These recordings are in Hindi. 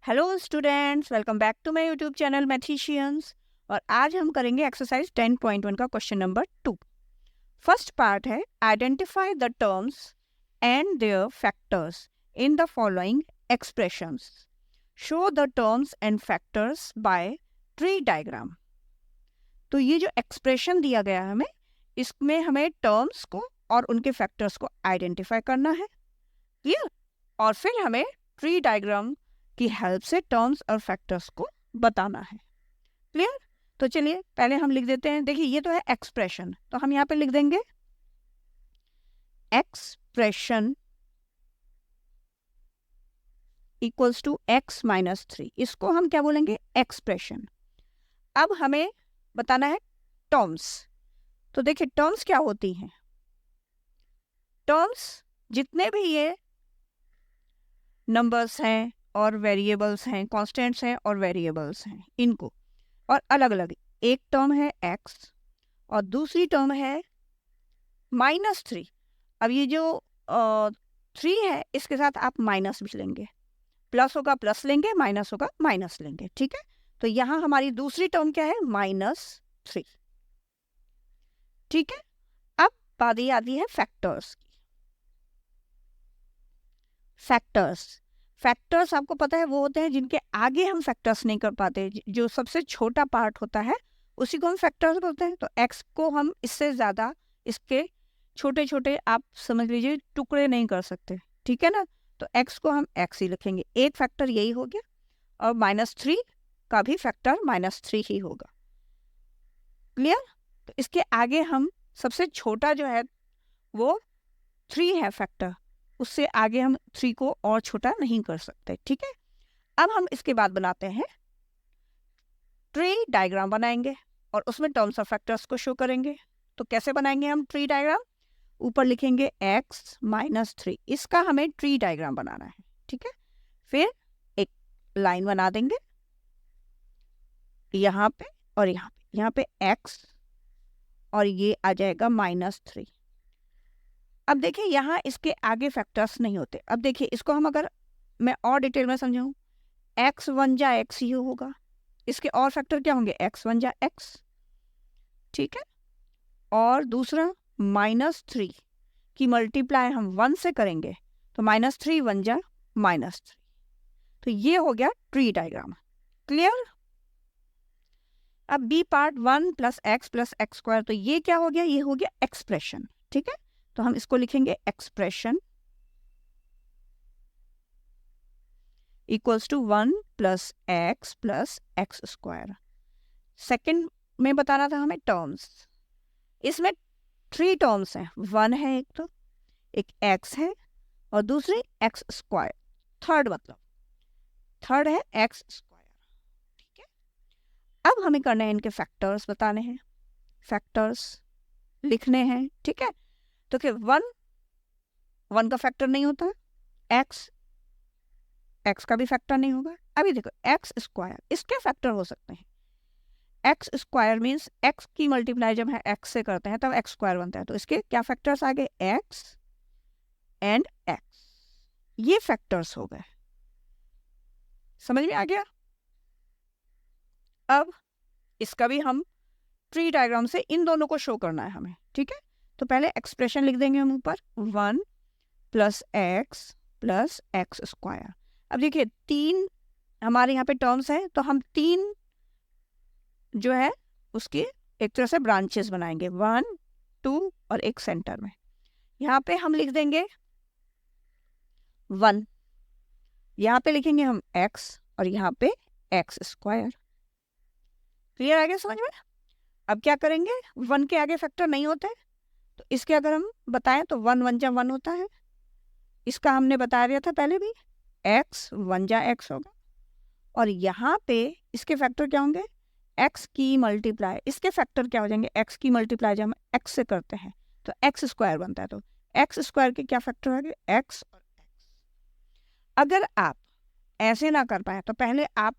Hello students, welcome back to my YouTube channel Mathicians. और आज हम करेंगे एक्सरसाइज 10.1 का क्वेश्चन नंबर 2। फर्स्ट पार्ट है identify the terms and their factors in the following expressions. Show the terms and factors by tree diagram. तो ये जो एक्सप्रेशन दिया गया है हमें, इसमें हमें टर्म्स को और उनके फैक्टर्स को आइडेंटिफाई करना है, क्लियर। और फिर हमें ट्री डायग्राम की हेल्प से टर्म्स और फैक्टर्स को बताना है, क्लियर। तो चलिए पहले हम लिख देते हैं। देखिए ये तो है एक्सप्रेशन, तो हम यहाँ पे लिख देंगे expression equals to x minus 3। इसको हम क्या बोलेंगे? एक्सप्रेशन। अब हमें बताना है टर्म्स। तो देखिए टर्म्स क्या होती हैं। टर्म्स जितने भी ये नंबर्स हैं और वेरिएबल्स हैं, कांस्टेंट्स हैं और वेरिएबल्स हैं, इनको और अलग अलग, एक टर्म है x और दूसरी टर्म है -3। अब ये जो 3 है इसके साथ आप माइनस भी लेंगे, प्लस होगा प्लस लेंगे, माइनस होगा माइनस लेंगे, ठीक है। तो यहाँ हमारी दूसरी टर्म क्या है? -3, ठीक है। अब बारी आती है फैक्टर्स की। फैक्टर्स आपको पता है वो होते हैं जिनके आगे हम फैक्टर्स नहीं कर पाते, जो सबसे छोटा पार्ट होता है उसी को हम फैक्टर्स बोलते हैं। तो x को हम इससे ज़्यादा, इसके छोटे छोटे आप समझ लीजिए टुकड़े नहीं कर सकते, ठीक है ना। तो x को हम x ही लिखेंगे, एक फैक्टर यही हो गया। और -3 का भी फैक्टर -3 ही होगा, क्लियर। तो इसके आगे हम सबसे छोटा जो है वो 3 है फैक्टर, उससे आगे हम 3 को और छोटा नहीं कर सकते, ठीक है। अब हम इसके बाद बनाते हैं ट्री डायग्राम बनाएंगे और उसमें टर्म्स ऑफ फैक्टर्स को शो करेंगे। तो कैसे बनाएंगे हम ट्री डायग्राम? ऊपर लिखेंगे x माइनस 3, इसका हमें ट्री डायग्राम बनाना है, ठीक है। फिर एक लाइन बना देंगे यहाँ पे और यहाँ पे x और ये आ जाएगा -3। अब देखिए यहाँ इसके आगे फैक्टर्स नहीं होते। अब देखिए इसको हम अगर मैं और डिटेल में समझाऊं, x1 जा x ही होगा, इसके और फैक्टर क्या होंगे? x1 जा x, ठीक है। और दूसरा -3 की मल्टीप्लाई हम 1 से करेंगे, तो -3 1 जा -3। तो ये हो गया ट्री डायग्राम, क्लियर। अब बी पार्ट 1 + x + x², तो ये क्या हो गया? ये हो गया एक्सप्रेशन, ठीक है। तो हम इसको लिखेंगे expression equals to 1 + x + x²। Second में बताना था हमें टर्म्स, इसमें 3 टर्म्स हैं, 1 है एक, तो एक x है और दूसरी x²। थर्ड है x², ठीक है। अब हमें करना है इनके फैक्टर्स बताने हैं, फैक्टर्स लिखने हैं, ठीक है। तो कि 1 का फैक्टर नहीं होता, x का भी फैक्टर नहीं होगा। अभी देखो x², इसके फैक्टर हो सकते हैं। x² मीन्स x की मल्टीप्लाई जब है x से करते हैं तब x² बनता है, तो इसके क्या फैक्टर्स आ गए? x एंड x, ये फैक्टर्स हो गए, समझ में आ गया। अब इसका भी हम ट्री डायग्राम से इन दोनों को शो करना है हमें, ठीक है। तो पहले एक्सप्रेशन लिख देंगे हम ऊपर, 1 + x + x²। अब देखिए 3 हमारे यहाँ पे टर्म्स है, तो हम 3 जो है उसकी एक तरह से ब्रांचेस बनाएंगे, 1 2 और एक सेंटर में। यहाँ पे हम लिख देंगे 1, यहाँ पे लिखेंगे हम x और यहाँ पे x²। क्लियर आ गया समझ में? अब क्या करेंगे? 1 के आगे फैक्टर नहीं होते, तो इसके अगर हम बताएं तो 1 1 जा 1 होता है। इसका हमने बता दिया था पहले भी, x 1 जा x होगा। और यहाँ पे इसके फैक्टर क्या होंगे? x की मल्टीप्लाई, इसके फैक्टर क्या हो जाएंगे? x की मल्टीप्लाई जब हम x से करते हैं तो x² बनता है, तो x² के क्या फैक्टर होंगे? x और x। अगर आप ऐसे ना कर पाए तो पहले आप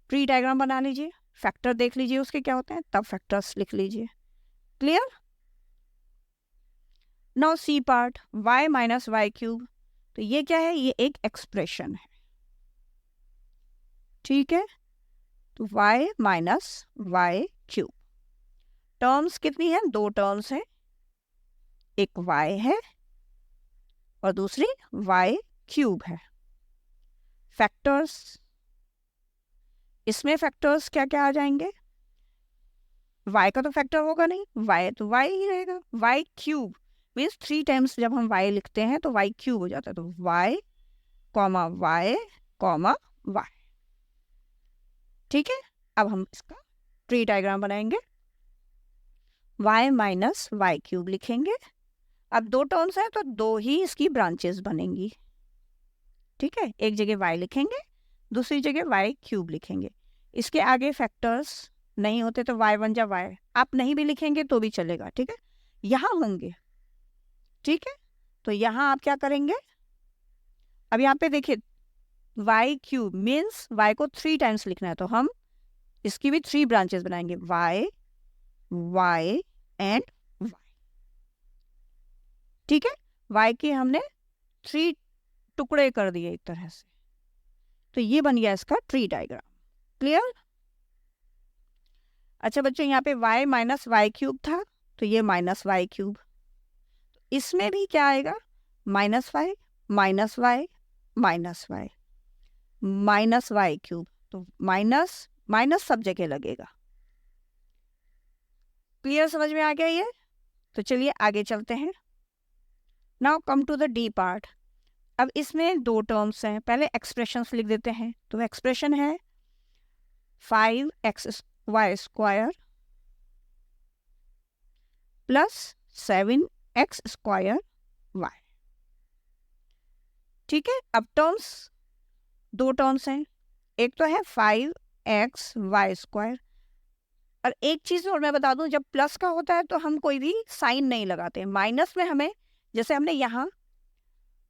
ट्री डायग्राम बना लीजिए, फैक्टर देख लीजिए उसके क्या होते हैं, तब फैक्टर्स लिख लीजिए, clear. Now C part, y - y³, तो ये क्या है? ये एक एक्सप्रेशन है, ठीक है, तो y minus y cube. Terms कितनी है? 2 टर्म्स है, एक y है और दूसरी y क्यूब है। फैक्टर्स, इसमें फैक्टर्स क्या क्या आ जाएंगे? y का तो फैक्टर होगा नहीं, y तो y ही रहेगा। y क्यूब मीन्स 3 टाइम्स जब हम y लिखते हैं तो y क्यूब हो जाता है, तो y comma y comma y। ठीक है, अब हम इसका ट्री डायग्राम बनाएंगे। y माइनस वाई क्यूब लिखेंगे। अब 2 टर्म्स हैं तो 2 ही इसकी ब्रांचेस बनेंगी। ठीक है, एक जगह y लिखेंगे, दूसरी जगह y क्यूब लिखेंगे। इसके आगे फैक्टर्स नहीं होते तो y बन जा y, आप नहीं भी लिखेंगे तो भी चलेगा। ठीक है, यहाँ होंगे। ठीक है, तो यहाँ आप क्या करेंगे? अब यहाँ पे देखिए y क्यूब मीन्स y को 3 टाइम्स लिखना है, तो हम इसकी भी 3 ब्रांचेस बनाएंगे, y y एंड y। ठीक है, y के हमने 3 टुकड़े कर दिए एक तरह से, तो ये बन गया इसका ट्री डायग्राम। क्लियर? अच्छा बच्चों, यहाँ पे y माइनस वाई क्यूब था तो ये माइनस वाई क्यूब, इसमें भी क्या आएगा? Minus y minus y minus y minus y cube, तो माइनस माइनस सब जगह लगेगा। क्लियर? समझ में आ गया ये? तो चलिए आगे चलते हैं। Now come to the D part. अब इसमें 2 टर्म्स हैं, पहले एक्सप्रेशंस लिख देते हैं। तो एक्सप्रेशन है 5x y square plus 7x square y. ठीक है, अब टर्म्स 2 टर्म्स हैं, एक तो है 5x वाई स्क्वायर, और एक चीज और मैं बता दूं, जब प्लस का होता है तो हम कोई भी साइन नहीं लगाते। माइनस में हमें, जैसे हमने यहाँ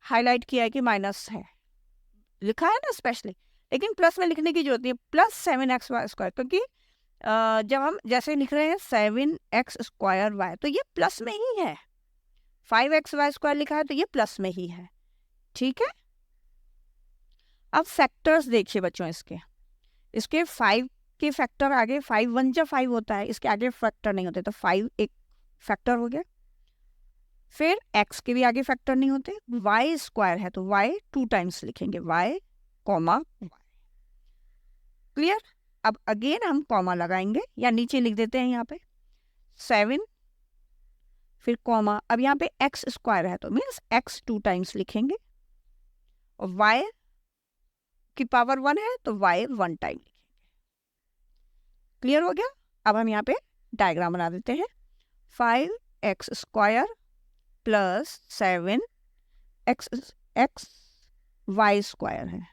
हाईलाइट किया है कि माइनस है, लिखा है ना स्पेशली, लेकिन प्लस में लिखने की जरूरत नहीं है, प्लस 7x वाई स्क्वायर, क्योंकि जब हम जैसे लिख रहे हैं 7x स्क्वायर वाई तो ये प्लस में ही है। 5x वाई स्क्वायर लिखा है तो ये प्लस में ही है। ठीक है, अब फैक्टर्स देखिए बच्चों, इसके 5 के फैक्टर आगे 5 1 जा 5 होता है, इसके आगे फैक्टर नहीं होते, तो 5 एक फैक्टर हो गया। फिर x के भी आगे फैक्टर नहीं होते, y स्क्वायर है तो y 2 टाइम्स लिखेंगे, y कॉमा y। क्लियर? अब अगेन हम कॉमा लगाएंगे, या नीचे लिख देते हैं यहाँ पे 7, फिर कॉमा। अब यहाँ पे x स्क्वायर है तो मीन्स x 2 टाइम्स लिखेंगे, और y की पावर 1 है तो y 1 टाइम लिखेंगे। क्लियर हो गया? अब हम यहाँ पे डायग्राम बना देते हैं। 5x square plus 7x Y square है।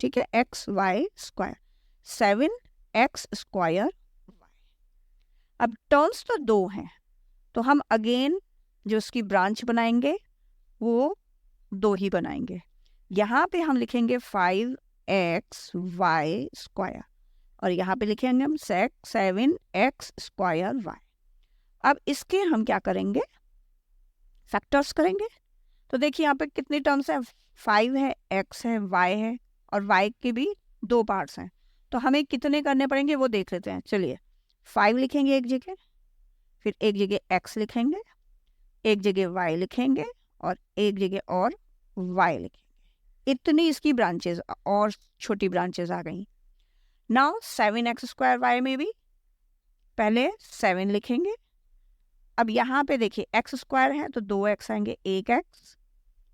ठीक है, x y square 7x square y. अब टर्म्स तो 2 हैं, तो हम अगेन जो उसकी ब्रांच बनाएंगे वो 2 ही बनाएंगे। यहाँ पे हम लिखेंगे 5x वाई स्क्वायर, और यहाँ पे लिखेंगे हम 7x स्क्वायर वाई। अब इसके हम क्या करेंगे? फैक्टर्स करेंगे। तो देखिए यहाँ पे कितनी टर्म्स है, 5 है, x है, y है, और y के भी 2 पार्ट्स हैं, तो हमें कितने करने पड़ेंगे वो देख लेते हैं। चलिए 5 लिखेंगे एक जगह, फिर एक जगह x लिखेंगे, एक जगह y लिखेंगे, और एक जगह और y लिखेंगे। इतनी इसकी ब्रांचेस और छोटी ब्रांचेस आ गई। नाउ 7x स्क्वायर वाई में भी पहले 7 लिखेंगे। अब यहाँ पे देखिए x स्क्वायर है तो 2x आएंगे, एक x,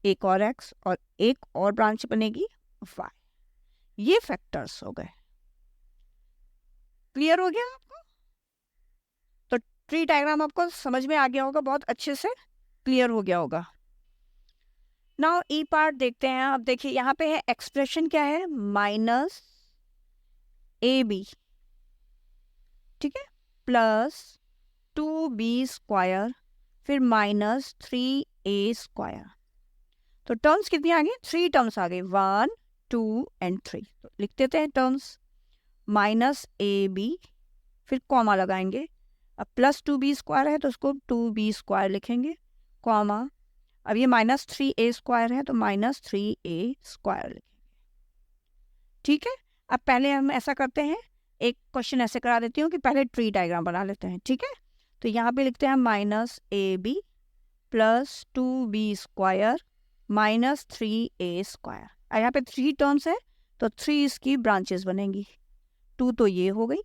एक और x, और एक और ब्रांच बनेगी y। ये फैक्टर्स हो गए। क्लियर हो गया आपको? तो ट्री डायग्राम आपको समझ में आ गया होगा, बहुत अच्छे से क्लियर हो गया होगा। नाउ ई पार्ट देखते हैं। अब देखिए यहाँ पे है एक्सप्रेशन क्या है, माइनस AB, ठीक है, प्लस 2B स्क्वायर, फिर माइनस 3A स्क्वायर। तो टर्म्स कितनी आ गई? 3 टर्म्स आ गई, 1 2 एंड 3। तो लिख देते हैं टर्म्स, माइनस AB, फिर कॉमा लगाएंगे। अब प्लस 2B स्क्वायर है तो उसको 2B स्क्वायर लिखेंगे, कॉमा। अब ये माइनस 3A स्क्वायर है तो माइनस 3A स्क्वायर लिखेंगे। ठीक है, अब पहले हम ऐसा करते हैं, एक क्वेश्चन ऐसे करा देती हूँ कि पहले ट्री डायग्राम बना लेते हैं, ठीक है। तो यहाँ पे लिखते हैं -ab plus 2b² minus 3a²। यहाँ पे 3 टर्म्स है तो 3 इसकी ब्रांचेस बनेंगी, 2 तो ये हो गई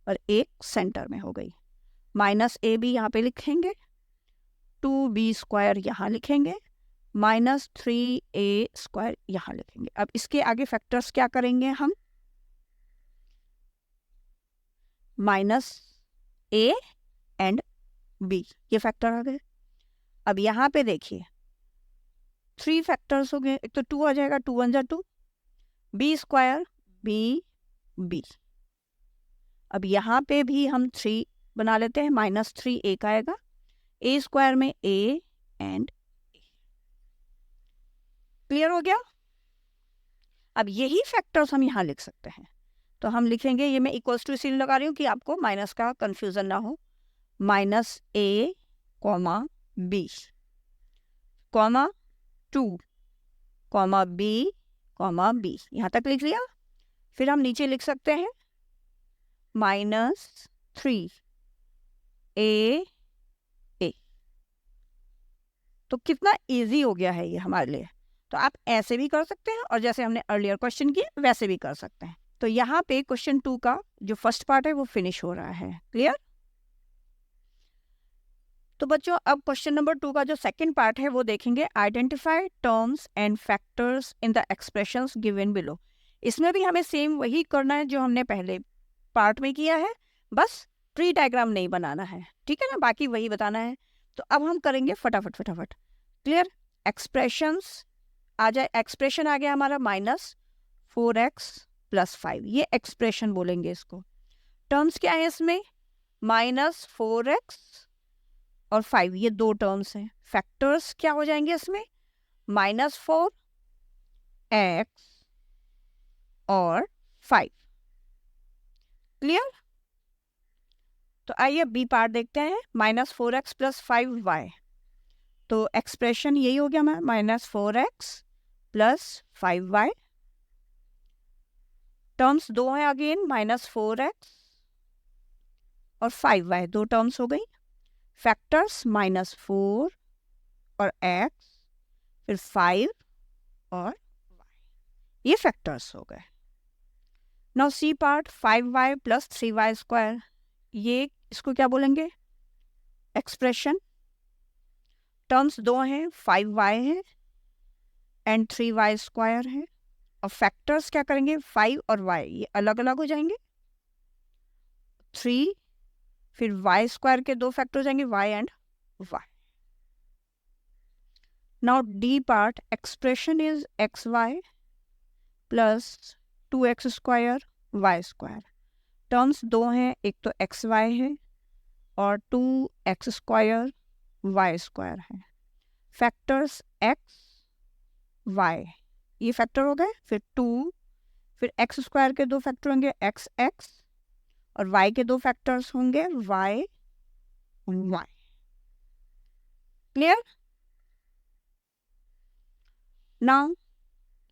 और एक सेंटर में हो गई। -ab यहाँ पे लिखेंगे, 2b² यहाँ लिखेंगे, -3a² यहाँ लिखेंगे। अब इसके आगे फैक्टर्स क्या करेंगे हम, -a एंड b, ये फैक्टर आ गए। अब यहाँ पे देखिए 3 फैक्टर्स हो गए, एक तो 2 आ जाएगा, 2 1 जा 2, b² b। अब यहाँ पे भी हम 3 बना लेते हैं, -3a का आएगा, a² में a एंड क्लियर हो गया। अब यही फैक्टर्स हम यहाँ लिख सकते हैं, तो हम लिखेंगे, ये मैं इक्वल्स टू इसलिए लगा रही हूँ कि आपको माइनस का कंफ्यूजन ना हो, -a, b, 2, b, b, यहाँ तक लिख लिया। फिर हम नीचे लिख सकते हैं -3a। तो कितना इजी हो गया है ये हमारे लिए। तो आप ऐसे भी कर सकते हैं और जैसे हमने अर्लियर क्वेश्चन किए वैसे भी कर सकते हैं। तो यहाँ पे क्वेश्चन 2 का जो फर्स्ट पार्ट है वो फिनिश हो रहा है, क्लियर। तो बच्चों अब क्वेश्चन नंबर 2 का जो सेकंड पार्ट है वो देखेंगे, identify terms and factors in the expressions given below. इसमें भी हमें सेम वही करना है जो हमने पहले पार्ट में किया है, बस ट्री डायग्राम नहीं बनाना है, ठीक है ना, बाकी वही बताना है। तो अब हम करेंगे फटाफट, क्लियर। एक्सप्रेशंस आ जाए, एक्सप्रेशन आ गया हमारा -4x + 5, ये एक्सप्रेशन बोलेंगे इसको। टर्म्स क्या है इसमें, -4x और 5, ये 2 टर्म्स हैं। फैक्टर्स क्या हो जाएंगे इसमें, -4x और 5, क्लियर। तो आइए बी पार्ट देखते हैं, -4x + 5y। तो एक्सप्रेशन यही हो गया हमारा, -4x + 5y। टर्म्स 2 हैं अगेन, -4x और 5y, 2 टर्म्स हो गई। फैक्टर्स -4 और x, फिर 5 और y, ये फैक्टर्स हो गए। Now C part, 5y + 3y², ये इसको क्या बोलेंगे, एक्सप्रेशन। टर्म्स 2 हैं, 5y है एंड 3y² है। और फैक्टर्स क्या करेंगे, 5 और y, ये अलग अलग हो जाएंगे, 3, फिर y² के 2 फैक्टर हो जाएंगे, y and y। Now D part, expression is xy + 2x² y²। Terms 2 हैं, एक तो xy है और 2x² y² है। फैक्टर्स x y, ये फैक्टर हो गए, फिर 2, फिर x² के 2 फैक्टर होंगे x और y के 2 फैक्टर्स होंगे y, क्लियर। नाउ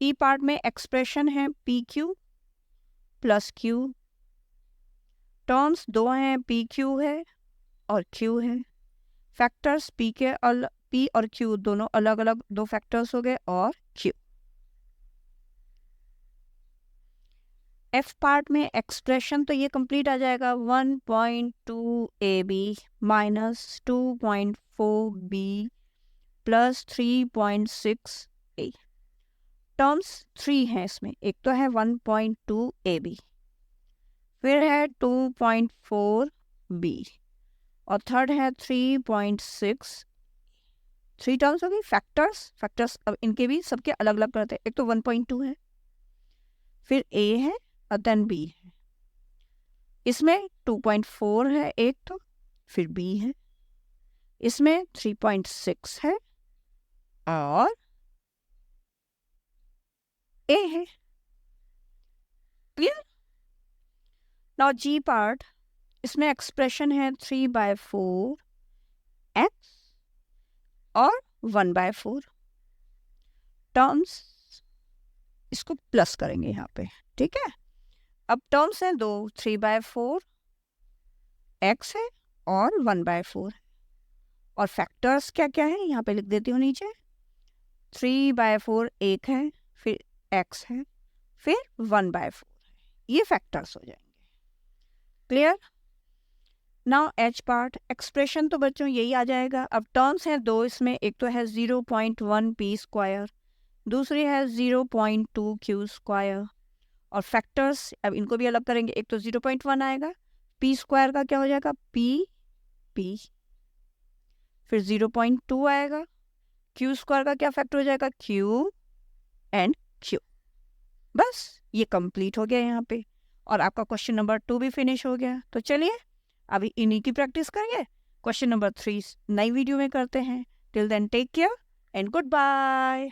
ई पार्ट में एक्सप्रेशन है pq + q। टर्म्स 2 हैं, pq है और q है। फैक्टर्स p और q दोनों अलग अलग 2 फैक्टर्स हो गए और q। एफ पार्ट में एक्सप्रेशन तो ये कंप्लीट आ जाएगा, 1.2ab - 2.4b + 3.6a। टर्म्स 3 हैं इसमें, एक तो है 1.2ab, फिर है 2.4b और थर्ड है 3.6। 3 टर्म्स हो गई। फैक्टर्स अब इनके भी सबके अलग अलग करते हैं, एक तो 1.2 है, फिर a है और देन b है। इसमें 2.4 है एक तो, फिर b है, इसमें 3.6 है और a है, क्लियर। नाउ जी पार्ट, इसमें एक्सप्रेशन है 3/4 x और 1/4। टर्म्स इसको प्लस करेंगे यहाँ पे, ठीक है। अब टर्म्स हैं 2, 3/4 x है और 1/4 है। और फैक्टर्स क्या क्या है यहाँ पे लिख देती हूँ नीचे। 3/4 एक है, फिर x है, फिर 1/4 है। ये फैक्टर्स हो जाएंगे। Clear? Now H part expression तो बच्चों यही आ जाएगा। अब टर्म्स हैं 2 इसमें, एक तो है 0.1 p², दूसरी है 0.2 q²। और फैक्टर्स अब इनको भी अलग करेंगे, एक तो 0.1 आएगा, p² का क्या हो जाएगा p, फिर 0.2 आएगा, q² का क्या फैक्टर हो जाएगा q एंड q। बस ये कंप्लीट हो गया यहाँ पे, और आपका क्वेश्चन नंबर 2 भी फिनिश हो गया। तो चलिए अभी इन्हीं की प्रैक्टिस करेंगे। क्वेश्चन नंबर 3 नई वीडियो में करते हैं। Till then take care and good bye.